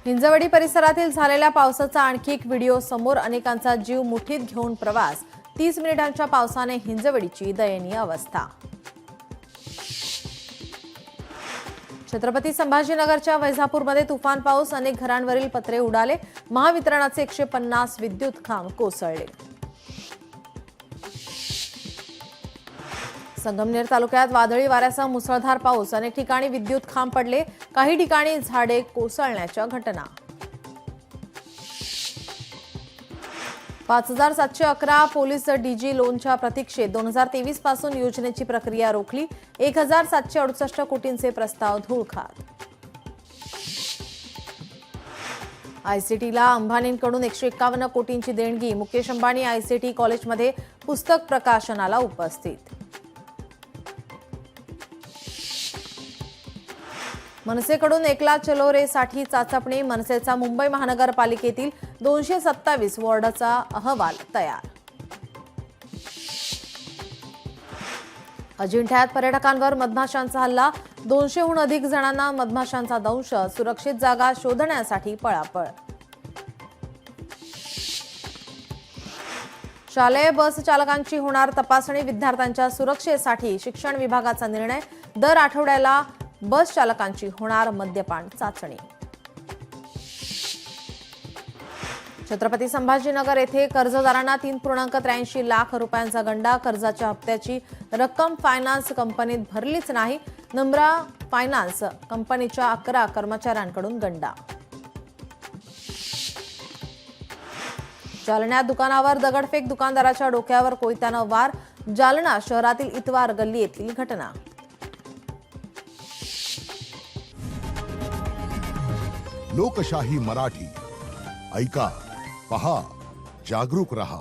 हिंजवडी परिसरातील झालेल्या पावसाचा आणखी एक व्हिडिओ समोर। अनेकांचा जीव मुठीत घेऊन प्रवास। 30 मिनिटांच्या पावसाने हिंजवडीची दयनीय अवस्था। छत्रपती संभाजीनगरच्या वैजापूरमध्ये तुफान पाऊस। अनेक घरांवरील पत्रे उडाले। महावितरणाचे 150 विद्युत खांब कोसळले। संगमनेर तालुक्यात वादळी वाऱ्यासह मुसळधार पाऊस। अनेक ठिकाणी विद्युत खांब पडले। काही ठिकाणी झाडे कोसळण्याच्या घटना। 5711 पोलीस डीजी लोनच्या प्रतीक्षेत। 2023 पासून योजनेची प्रक्रिया रोखली। 1768 कोटींचे प्रस्ताव धूळ खात। आयसीटीला अंबानींकडून 151 कोटींची देणगी। मुकेश अंबानी आयसीटी कॉलेजमध्ये पुस्तक प्रकाशनाला उपस्थित। मनसेकडून एकला चलो रे साठी चाचपणी। मनसेचा मुंबई महानगरपालिकेतील 227 वॉर्डाचा अहवाल तयार। अजिंठ्यात पर्यटकांवर मधमाशांचा हल्ला। 200हून अधिक जणांना मधमाशांचा दंश। सुरक्षित जागा शोधण्यासाठी पळापळ। शालेय बस चालकांची होणार तपासणी। विद्यार्थ्यांच्या सुरक्षेसाठी शिक्षण विभागाचा निर्णय। दर आठवड्याला बस चालकांची होणार मद्यपान चाचणी। छत्रपती संभाजीनगर येथे कर्जदारांना 3.83 लाख रुपयांचा गंडा। कर्जाच्या हप्त्याची रक्कम फायनान्स कंपनीत भरलीच नाही। नम्रा फायनान्स कंपनीच्या 11 कर्मचाऱ्यांकडून गंडा। जालन्यात दुकानावर दगडफेक। दुकानदाराच्या डोक्यावर कोयत्यानं वार। जालना शहरातील इतवार गल्ली येथील घटना। लोकशाही मराठी ऐका, पहा, जागरूक रहा।